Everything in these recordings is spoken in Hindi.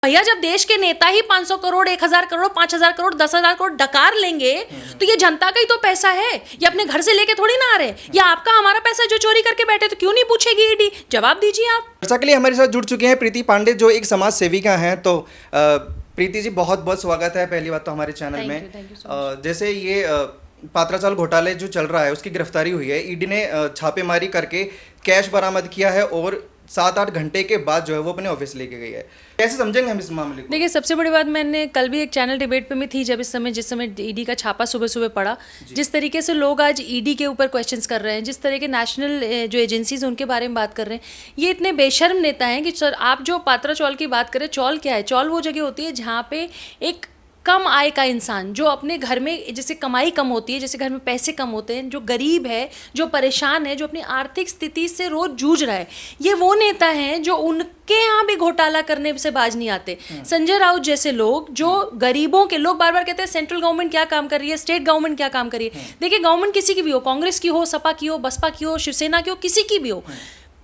भैया जब देश के नेता ही 500 करोड़, 1000 करोड़, 5000 करोड़, 10,000 करोड़ डकार लेंगे तो ये जनता का ही तो पैसा है, ये अपने घर से लेके थोड़ी ना आ रहे। या आपका हमारा पैसा जो चोरी करके बैठे तो क्यों नहीं पूछेगी ईडी? जवाब दीजिए आप। चर्चा के लिए हमारे साथ जुड़ चुके हैं प्रीति पांडे, जो एक समाज सेविका हैं। तो प्रीति जी, बहुत बहुत स्वागत है पहली बात तो हमारे चैनल में। जैसे ये पात्राचाल घोटाले जो चल रहा है उसकी गिरफ्तारी हुई है, ईडी ने छापेमारी करके कैश बरामद किया है और 7-8 घंटे के बाद जो है वो अपने ऑफिस लेके गई है। कैसे समझेंगे हम इस मामले को? देखिए, सबसे बड़ी बात, मैंने कल भी एक चैनल डिबेट पे मैं थी जब जिस समय ईडी का छापा सुबह सुबह पड़ा, जिस तरीके से लोग आज ईडी के ऊपर क्वेश्चंस कर रहे हैं, जिस तरह के नेशनल जो एजेंसीज उनके बारे में बात कर रहे हैं, ये इतने बेशर्म नेता हैं कि सर आप जो पात्रा चौल की बात करें, चौल क्या है? चौल वो जगह होती है जहाँ पे एक कम आय का इंसान जो अपने घर में, जैसे कमाई कम होती है, जैसे घर में पैसे कम होते हैं, जो गरीब है, जो परेशान है, जो अपनी आर्थिक स्थिति से रोज जूझ रहा है, ये वो नेता हैं जो उनके यहाँ भी घोटाला करने से बाज नहीं आते। संजय राउत जैसे लोग, जो गरीबों के लोग बार बार कहते हैं सेंट्रल गवर्नमेंट क्या काम कर रही है, स्टेट गवर्नमेंट क्या काम कर रही है। देखिए, गवर्नमेंट किसी की भी हो, कांग्रेस की हो, सपा की हो, बसपा की हो, शिवसेना की हो, किसी की भी हो,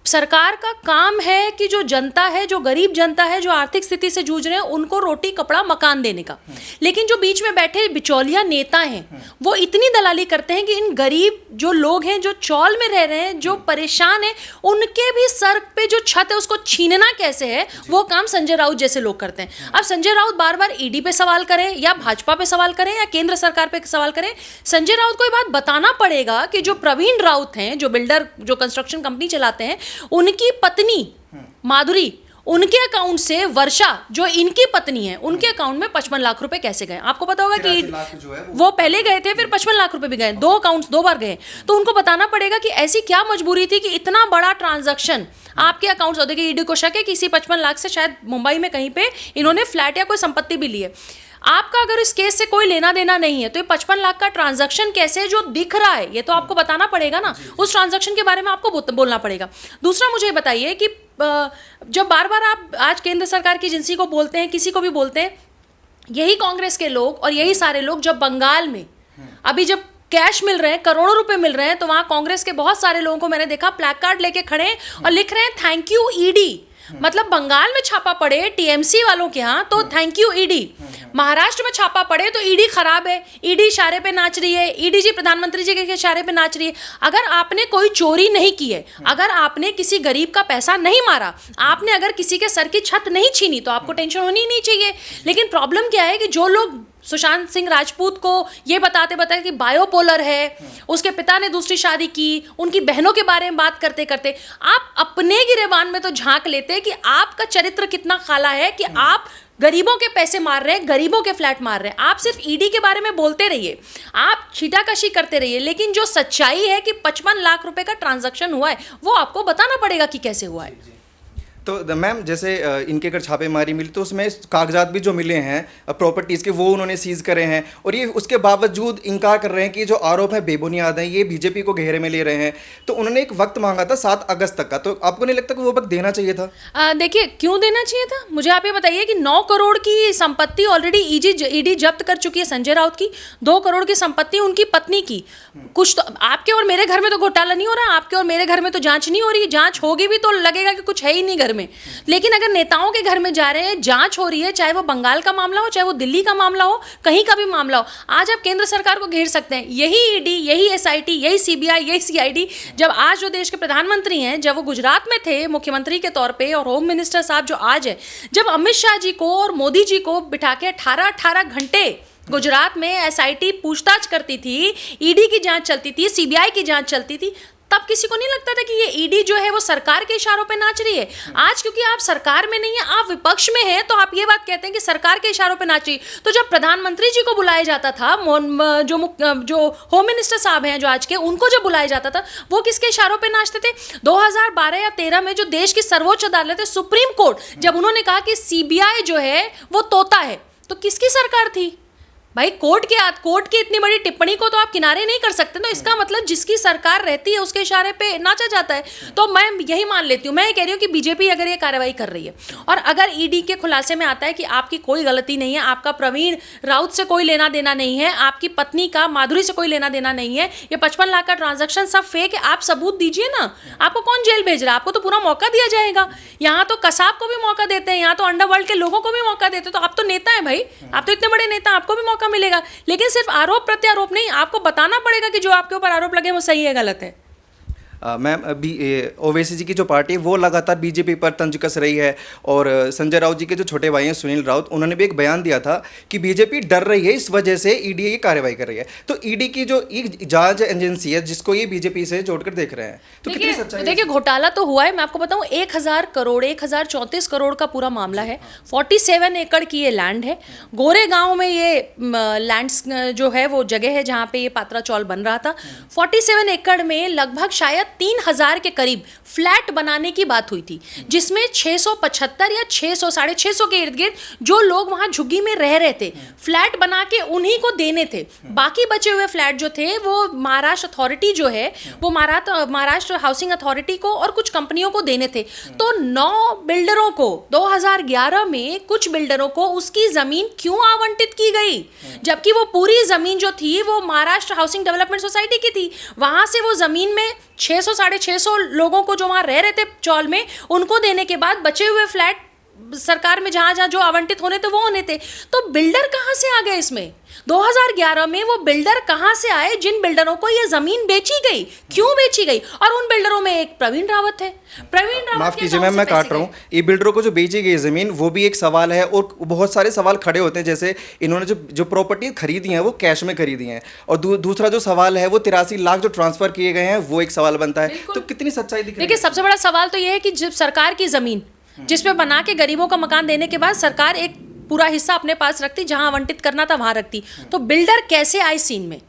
सरकार का काम है कि जो जनता है, जो गरीब जनता है, जो आर्थिक स्थिति से जूझ रहे हैं, उनको रोटी कपड़ा मकान देने का। लेकिन जो बीच में बैठे बिचौलिया नेता हैं, वो इतनी दलाली करते हैं कि इन गरीब जो लोग हैं, जो चौल में रह रहे हैं, जो परेशान हैं, उनके भी सर पे जो छत है उसको छीनना कैसे है, वो काम संजय राउत जैसे लोग करते हैं। अब संजय राउत बार बार ईडी पे सवाल करें या भाजपा पे सवाल करें या केंद्र सरकार पे सवाल करें, संजय राउत को ये बात बताना पड़ेगा कि जो प्रवीण राउत हैं, जो बिल्डर, जो कंस्ट्रक्शन कंपनी चलाते हैं, उनकी पत्नी माधुरी, उनके अकाउंट से वर्षा जो इनकी पत्नी है, उनके अकाउंट में 55 लाख रुपए कैसे गए? आपको पता होगा कि वो पहले गए थे, फिर 55 लाख रुपए भी गए, 2 अकाउंट्स 2 बार गए। तो उनको बताना पड़ेगा कि ऐसी क्या मजबूरी थी कि इतना बड़ा ट्रांजैक्शन आपके अकाउंट्स होते। कि ईडी को शक है कि इसी 55 लाख से शायद मुंबई में कहीं पे इन्होंने फ्लैट या कोई संपत्ति भी ली है। आपका अगर इस केस से कोई लेना देना नहीं है तो ये 55 लाख का ट्रांजैक्शन कैसे है जो दिख रहा है, ये तो आपको बताना पड़ेगा ना। उस ट्रांजैक्शन के बारे में आपको बोलना पड़ेगा। दूसरा, मुझे बताइए कि जब बार बार आप आज केंद्र सरकार की एजेंसी को बोलते हैं, किसी को भी बोलते हैं, यही कांग्रेस के लोग और यही सारे लोग जब बंगाल में अभी जब कैश मिल रहे हैं, करोड़ों रुपए मिल रहे हैं, तो वहां कांग्रेस के बहुत सारे लोगों को मैंने देखा प्लैक कार्ड लेके खड़े और लिख रहे हैं थैंक यू ईडी। मतलब बंगाल में छापा पड़े टीएमसी वालों के यहाँ तो थैंक यू ईडी, महाराष्ट्र में छापा पड़े तो ईडी खराब है, ईडी इशारे पे नाच रही है, ईडी जी प्रधानमंत्री जी के इशारे पे नाच रही है। अगर आपने कोई चोरी नहीं की है, अगर आपने किसी गरीब का पैसा नहीं मारा, आपने अगर किसी के सर की छत नहीं छीनी, तो आपको टेंशन होनी ही नहीं चाहिए। लेकिन प्रॉब्लम क्या है कि जो लोग सुशांत सिंह राजपूत को ये बताते कि बायोपोलर है, उसके पिता ने दूसरी शादी की, उनकी बहनों के बारे में बात करते करते आप अपने गिरेबान में तो झांक लेते कि आपका चरित्र कितना काला है कि आप गरीबों के पैसे मार रहे हैं, गरीबों के फ्लैट मार रहे हैं। आप सिर्फ ईडी के बारे में बोलते रहिए, आप छीटाकशी करते रहिए, लेकिन जो सच्चाई है कि 55 लाख रुपए का ट्रांजैक्शन हुआ है, वो आपको बताना पड़ेगा कि कैसे हुआ है। तो मैम, जैसे इनके अगर छापेमारी मिली तो उसमें कागजात भी जो मिले हैं प्रॉपर्टीज़ के, वो उन्होंने सीज करे हैं और ये उसके बावजूद इनकार कर रहे हैं कि जो आरोप है बेबुनियाद हैं, ये बीजेपी को घेरे में ले रहे हैं। तो उन्होंने एक वक्त मांगा था 7 अगस्त तक का, तो आपको नहीं लगता कि वो वक्त देना चाहिए था? देखिए, क्यों देना चाहिए था? मुझे आप ये बताइए कि 9 करोड़ की संपत्ति ऑलरेडी ईडी जब्त कर चुकी है संजय राउत की, 2 करोड़ की संपत्ति उनकी पत्नी की। कुछ तो आपके और मेरे घर में तो घोटाला नहीं हो रहा, आपके और मेरे घर में तो जांच नहीं हो रही, जांच होगी भी तो लगेगा कि कुछ है ही नहीं घर में। लेकिन अगर नेताओं के घर में जा रहे हैं, जांच हो रही है, चाहे वो बंगाल का मामला हो, चाहे वो दिल्ली का मामला हो, कहीं का भी मामला हो, आज आप केंद्र सरकार को घेर सकते हैं। यही ईडी, यही एसआईटी, यही सीबीआई, यही सीआईडी, जब आज जो देश के प्रधानमंत्री हैं, जब वो गुजरात में थे मुख्यमंत्री के तौर पे, और होम मिनिस्टर साहब जो आज है, जब अमित शाह जी को और मोदी जी को बिठा के 18 घंटे गुजरात में एसआईटी पूछताछ करती थी, ईडी की जांच चलती थी, सीबीआई की जांच चलती थी, तब किसी को नहीं लगता था कि ये ईडी जो है वो सरकार के इशारों पे नाच रही है। आज क्योंकि आप सरकार में नहीं है, आप विपक्ष में हैं, तो आप ये बात कहते हैं कि सरकार के इशारों पे नाच रही है। तो जब प्रधानमंत्री जी को बुलाया जाता था, जो होम मिनिस्टर साहब हैं जो आज के, उनको जब बुलाया जाता था, वो किसके इशारों पे नाचते थे? 2012 या 13 में जो देश की सर्वोच्च अदालत है, सुप्रीम कोर्ट, जब उन्होंने कहा कि सीबीआई जो है वो तोता है, तो किसकी सरकार थी? भाई कोर्ट की इतनी बड़ी टिप्पणी को तो आप किनारे नहीं कर सकते। तो इसका मतलब जिसकी सरकार रहती है उसके इशारे पे नाचा जाता है। तो मैं यही मान लेती हूँ, मैं ये कह रही हूँ कि बीजेपी अगर ये कार्रवाई कर रही है और अगर ईडी के खुलासे में आता है कि आपकी कोई गलती नहीं है, आपका प्रवीण राउत से कोई लेना देना नहीं है, आपकी पत्नी का माधुरी से कोई लेना देना नहीं है, ये 55 लाख का ट्रांजैक्शन सब फेक है, आप सबूत दीजिए ना। आपको कौन जेल भेज रहा है? आपको तो पूरा मौका दिया जाएगा। यहाँ तो कसाब को भी मौका देते हैं, यहाँ तो अंडरवर्ल्ड के लोगों को भी मौका देते हैं। तो आप तो नेता हैं भाई, आप तो इतने बड़े नेता, आपको भी मौका मिलेगा। लेकिन सिर्फ आरोप प्रत्यारोप नहीं, आपको बताना पड़ेगा कि जो आपके ऊपर आरोप लगे वो सही है गलत है। मैम अभी ओवैसी जी की जो पार्टी है वो लगातार बीजेपी पर तंज कस रही है, और संजय राउत जी के जो छोटे भाई हैं सुनील राउत, उन्होंने भी एक बयान दिया था कि बीजेपी डर रही है, इस वजह से ईडी की कार्रवाई कर रही है। तो ईडी की जो एक जांच एजेंसी है जिसको ये बीजेपी से जोड़कर देख रहे हैं, तो कितनी सच्चाई? देखिए घोटाला तो हुआ है, मैं आपको बताऊं 1034 करोड़ का पूरा मामला है। 47 एकड़ की ये लैंड है। गोरेगांव में ये लैंड्स जो है वो जगह है जहाँ पे ये पात्रा चौल बन रहा था। 47 एकड़ में लगभग शायद 3000 के करीब फ्लैट बनाने की बात हुई थी, जिसमें 675 या 600 साढ़े 600 के इर्द गिर्द जो लोग वहां झुग्गी में रह रहे थे, फ्लैट बना के उन्हीं को देने थे। बाकी बचे हुए फ्लैट जो थे वो महाराष्ट्र अथॉरिटी जो है वो महाराष्ट्र हाउसिंग अथॉरिटी को और कुछ कंपनियों को देने थे। तो 9 बिल्डरों को 2011 में कुछ बिल्डरों को उसकी जमीन क्यों आवंटित की गई, जबकि वो पूरी जमीन जो थी वो महाराष्ट्र हाउसिंग डेवलपमेंट सोसाइटी की थी। वहां से वो जमीन में 600 साढ़े 600 लोगों को जो वहां रह रहे थे चौल में, उनको देने के बाद बचे हुए फ्लैट सरकार में जहां जहां जो आवंटित होने थे वो होने थे। तो बिल्डर कहां से आ गए इसमें? 2011 में वो बिल्डर कहां से आए जिन बिल्डरों को ये जमीन बेची गई? क्यों बेची गई? और उन बिल्डरों में एक प्रवीण रावत है। प्रवीण रावत, माफ कीजिए मैम, मैं काट रहा हूँ। ये बिल्डरों को जो बेची गई जमीन वो भी एक सवाल है, और बहुत सारे सवाल खड़े होते हैं। जैसे इन्होंने जो प्रॉपर्टी खरीदी है वो कैश में खरीदी है, और दूसरा जो सवाल है वो 83 लाख जो ट्रांसफर किए गए हैं वो एक सवाल बनता है। तो कितनी सच्चाई दिख रही है? देखिए सबसे बड़ा सवाल तो ये है कि जब सरकार की जमीन जिसपे बना के गरीबों का मकान देने के बाद सरकार एक पूरा हिस्सा अपने पास रखती, जहां आवंटित करना था वहां रखती, तो बिल्डर कैसे आए सीन में?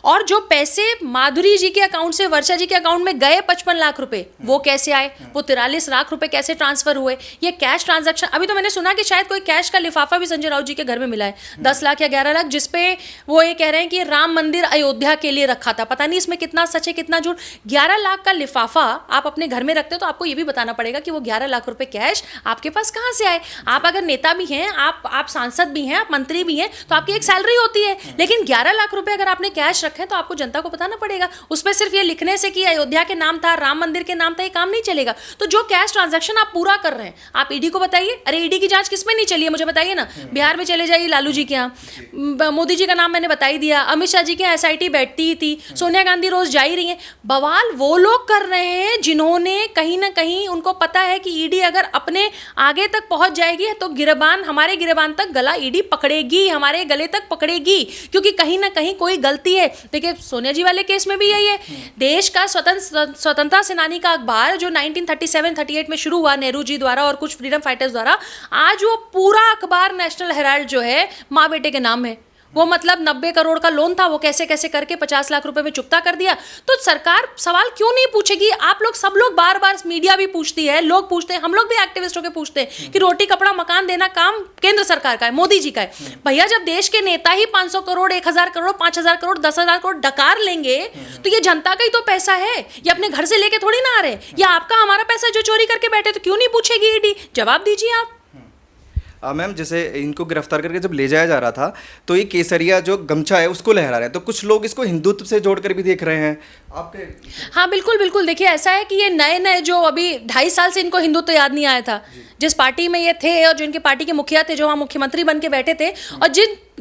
और जो पैसे माधुरी जी के अकाउंट से वर्षा जी के अकाउंट में गए 55 लाख रुपए, वो कैसे आए? वो 43 लाख रुपए कैसे ट्रांसफर हुए? ये कैश ट्रांजैक्शन, अभी तो मैंने सुना कि शायद कोई कैश का लिफाफा भी संजय राउत जी के घर में मिला है 10 लाख या 11 लाख, जिसपे वो ये कह रहे हैं कि राम मंदिर अयोध्या के लिए रखा था। पता नहीं इसमें कितना सच है कितना झूठ। 11 लाख का लिफाफा आप अपने घर में रखते हो तो आपको ये भी बताना पड़ेगा कि वो 11 लाख रुपए कैश आपके पास कहाँ से आए। आप अगर नेता भी हैं, आप सांसद भी हैं, आप मंत्री भी हैं, तो आपकी एक सैलरी होती है, लेकिन 11 लाख रुपए अगर आपने कैश रखे तो आपको जनता को बताना पड़ेगा। उसमें सिर्फ ये लिखने से कि अयोध्या के नाम था, राम मंदिर के नाम था, ये काम नहीं चलेगा। तो जो कैश ट्रांजैक्शन आप पूरा कर रहे हैं, आप ईडी को बताइए। अरे ईडी की जांच किसमें नहीं चली है मुझे बताइए ना। बिहार में चले जाइए लालू जी के यहाँ, मोदी जी का नाम मैंने बता ही दिया, अमित शाह जी के यहाँ एसआईटी बैठती ही थी, सोनिया गांधी रोज जा ही रही है। बवाल वो लोग कर रहे हैं जिन्होंने कहीं ना कहीं उनको पता है कि ईडी अगर अपने आगे तक पहुंच जाएगी तो गिरबान, हमारे गिरबान तक गला ईडी पकड़ेगी, हमारे गले तक पकड़ेगी, क्योंकि कहीं ना कहीं कोई गलती है। देखिए सोनिया जी वाले केस में भी यही है। देश का स्वतंत्रता सेनानी का अखबार जो 1937-38 में शुरू हुआ नेहरू जी द्वारा और कुछ फ्रीडम फाइटर्स द्वारा, आज वो पूरा अखबार नेशनल हेराल्ड जो है माँ बेटे के नाम है। वो मतलब 90 करोड़ का लोन था, वो कैसे कैसे करके 50 लाख रुपए में चुकता कर दिया। तो सरकार सवाल क्यों नहीं पूछेगी? आप लोग सब लोग बार बार, मीडिया भी पूछती है, लोग पूछते हैं, हम लोग भी एक्टिविस्ट होकर पूछते हैं कि रोटी कपड़ा मकान देना काम केंद्र सरकार का है, मोदी जी का है। भैया जब देश के नेता ही 500 करोड़ 1000 करोड़ 5000 करोड़ 10,000 करोड़ डकार लेंगे तो ये जनता का ही तो पैसा है, ये अपने घर से लेके थोड़ी ना आ रहे। या आपका हमारा पैसा जो चोरी करके बैठे, तो क्यों नहीं पूछेगी ईडी? जवाब दीजिए आप। मैम जैसे इनको गिरफ्तार करके जब ले जाया जा रहा था तो ये केसरिया जो गमछा है उसको लहरा रहे हैं, तो कुछ लोग इसको हिंदुत्व से जोड़कर भी देख रहे हैं आपके। हाँ बिल्कुल बिल्कुल। देखिए ऐसा है कि ये नए नए जो अभी 2.5 साल से इनको हिंदुत्व याद नहीं आया था, जिस पार्टी में ये थे और जो इनके पार्टी के मुखिया थे, जो वहाँ मुख्यमंत्री बन के बैठे थे, और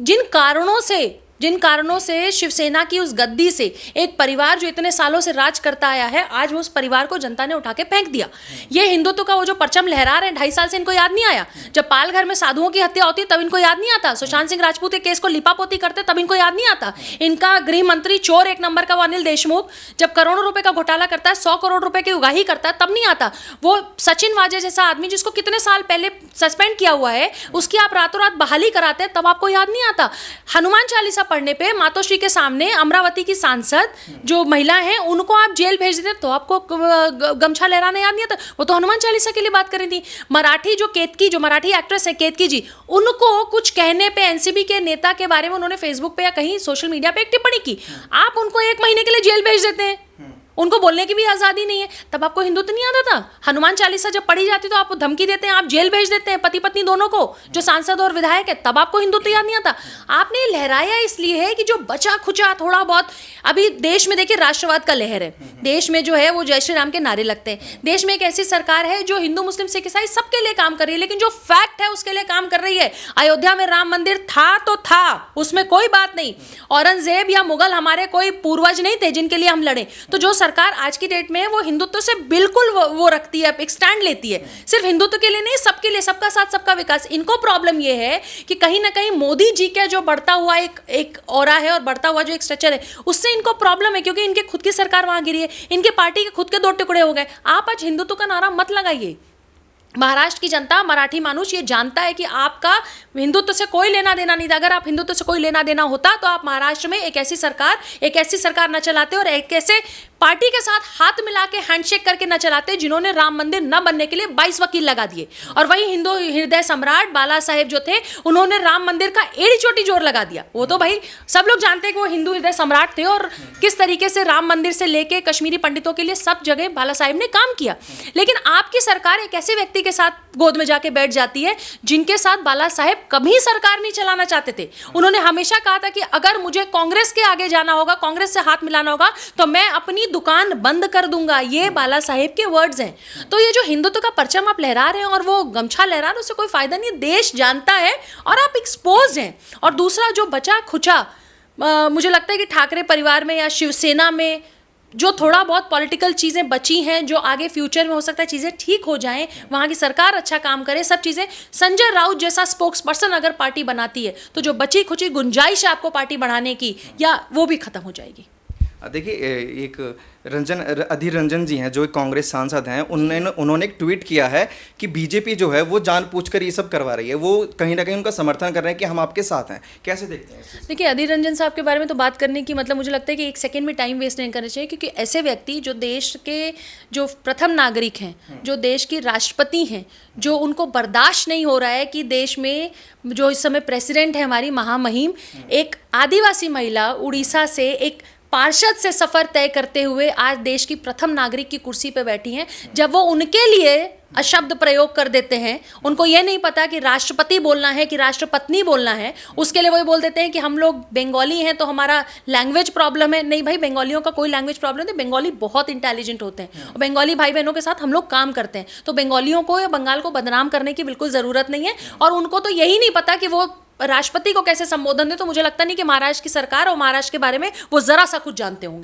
जिन कारणों से शिवसेना की उस गद्दी से एक परिवार जो इतने सालों से राज करता आया है, आज वो उस परिवार को जनता ने उठा के फेंक दिया। ये हिंदुत्व का वो जो परचम लहरा रहे हैं 2.5 साल से, इनको याद नहीं आया। जब पालघर में साधुओं की हत्या होती है तब इनको याद नहीं आता। सुशांत सिंह राजपूत के केस को लिपापोती करते तब इनको याद नहीं आता। इनका गृह मंत्री चोर एक नंबर का वो अनिल देशमुख जब करोड़ों रुपए का घोटाला करता है, 100 करोड़ रुपए की उगाही करता है, तब नहीं आता। वो सचिन वाजे जैसा आदमी जिसको कितने साल पहले सस्पेंड किया हुआ है, उसकी आप रातों रात बहाली कराते हैं, तब आपको याद नहीं आता। हनुमान चालीसा पड़ने पे मातोश्री के सामने अमरावती की सांसद जो महिला हैं उनको आप जेल भेज देते तो आपको गमछा लहराना याद नहीं आता? वो तो हनुमान चालीसा के लिए बात कर रही थी। मराठी जो केतकी, जो मराठी एक्ट्रेस है केतकी जी, उनको कुछ कहने पे एनसीपी के नेता के बारे में उन्होंने फेसबुक पे या कहीं सोशल मीडिया पे एक टिप्पणी की, आप उनको 1 महीने के लिए जेल भेज देते हैं। उनको बोलने की भी आज़ादी नहीं है। तब आपको हिंदुत्व नहीं आता था? हनुमान चालीसा जब पढ़ी जाती तो आपको धमकी देते हैं, आप जेल भेज देते हैं पति पत्नी दोनों को, जो सांसद और विधायक है, तब आपको हिंदुत्व याद नहीं आता? आपने लहराया इसलिए है कि जो बचा खुचा थोड़ा बहुत, अभी देश में देखिए राष्ट्रवाद का लहर है, देश में जो है वो जय श्री राम के नारे लगते हैं, देश में एक ऐसी सरकार है जो हिंदू मुस्लिम सिख ईसाई सबके लिए काम कर रही है, लेकिन जो फैक्ट है उसके लिए काम कर रही है। अयोध्या में राम मंदिर था तो था, उसमें कोई बात नहीं। औरंगजेब या मुगल हमारे कोई पूर्वज नहीं थे जिनके लिए हम लड़े। तो जो सरकार आज की डेट में है वो हिंदुत्व से बिल्कुल वो रखती है, एक स्टैंड लेती है, सिर्फ हिंदुत्व के लिए नहीं, सबके लिए, सबका साथ सबका विकास। इनको प्रॉब्लम ये है कि कहीं ना कहीं मोदी जी का जो बढ़ता हुआ एक ऑरा है और बढ़ता हुआ जो एक स्ट्रक्चर है उससे इनको प्रॉब्लम है, क्योंकि इनके खुद की सरकार वहां गिरी है, इनके पार्टी के खुद के 2 टुकड़े हो गए। आप आज हिंदुत्व का नारा मत लगाइए। महाराष्ट्र की जनता, मराठी मानुष ये जानता है कि आपका हिंदुत्व से कोई लेना देना नहीं था। अगर आप हिंदुत्व से कोई लेना देना होता तो आप महाराष्ट्र में एक ऐसी सरकार न चलाते और एक ऐसे पार्टी के साथ हाथ मिला के हैंडशेक करके न चलाते जिन्होंने राम मंदिर न बनने के लिए 22 वकील लगा दिए। और वही हिंदू हृदय सम्राट बाला साहेब जो थे उन्होंने राम मंदिर का एड़ी चोटी जोर लगा दिया। वो तो भाई सब लोग जानते हैं कि वो हिंदू हृदय सम्राट थे और किस तरीके से राम मंदिर से लेके कश्मीरी पंडितों के लिए सब जगह बाला साहेब ने काम किया। लेकिन आपकी सरकार एक ऐसे व्यक्ति के साथ गोद में जाके बैठ जाती है जिनके साथ बाला साहेब कभी सरकार नहीं चलाना चाहते थे। उन्होंने हमेशा कहा था कि अगर मुझे कांग्रेस के आगे जाना होगा, कांग्रेस से हाथ मिलाना होगा, तो मैं अपनी दुकान बंद कर दूंगा। ये बाला साहेब के वर्ड्स हैं। तो ये जो हिंदुत्व का परचम आप लहरा रहे हैं और वो गमछा लहरा रहे हैं, उससे कोई फायदा नहीं। देश जानता है और आप एक्सपोज हैं। और दूसरा जो बचा खुचा, मुझे लगता है कि ठाकरे परिवार में या शिवसेना में जो थोड़ा बहुत पॉलिटिकल चीज़ें बची हैं, जो आगे फ्यूचर में हो सकता है चीज़ें ठीक हो जाएं, वहाँ की सरकार अच्छा काम करे, सब चीज़ें, संजय राउत जैसा स्पोक्स पर्सन अगर पार्टी बनाती है तो जो बची खुची गुंजाइश है आपको पार्टी बढ़ाने की, या वो भी खत्म हो जाएगी। देखिए, एक अधीर रंजन जी हैं जो एक कांग्रेस सांसद हैं, उन्होंने एक ट्वीट किया है कि बीजेपी जो है वो जानबूझकर ये सब करवा रही है, वो कहीं ना कहीं उनका समर्थन कर रहे हैं कि हम आपके साथ हैं। कैसे देखते हैं? देखिए, अधीर रंजन साहब के बारे में तो बात करने की मतलब मुझे लगता है कि 1 सेकंड में टाइम वेस्ट नहीं करना चाहिए, क्योंकि ऐसे व्यक्ति जो देश के जो प्रथम नागरिक हैं, जो देश की राष्ट्रपति हैं, जो उनको बर्दाश्त नहीं हो रहा है कि देश में जो इस समय प्रेसिडेंट है हमारी महामहिम, एक आदिवासी महिला उड़ीसा से एक पार्षद से सफर तय करते हुए आज देश की प्रथम नागरिक की कुर्सी पे बैठी हैं, जब वो उनके लिए अशब्द प्रयोग कर देते हैं, उनको ये नहीं पता कि राष्ट्रपति बोलना है कि राष्ट्रपत्नी बोलना है, उसके लिए वो बोल देते हैं कि हम लोग बंगाली हैं तो हमारा लैंग्वेज प्रॉब्लम है। नहीं भाई, बंगालियों का कोई लैंग्वेज प्रॉब्लम नहीं, बंगाली बहुत इंटेलिजेंट होते हैं और बंगाली भाई बहनों के साथ हम लोग काम करते हैं। तो बंगालियों को या बंगाल को बदनाम करने की बिल्कुल ज़रूरत नहीं है। और उनको तो यही नहीं पता कि वो राष्ट्रपति को कैसे संबोधन दें। तो मुझे लगता नहीं कि महाराष्ट्र की सरकार और महाराष्ट्र के बारे में वो ज़रा सा कुछ जानते होंगे।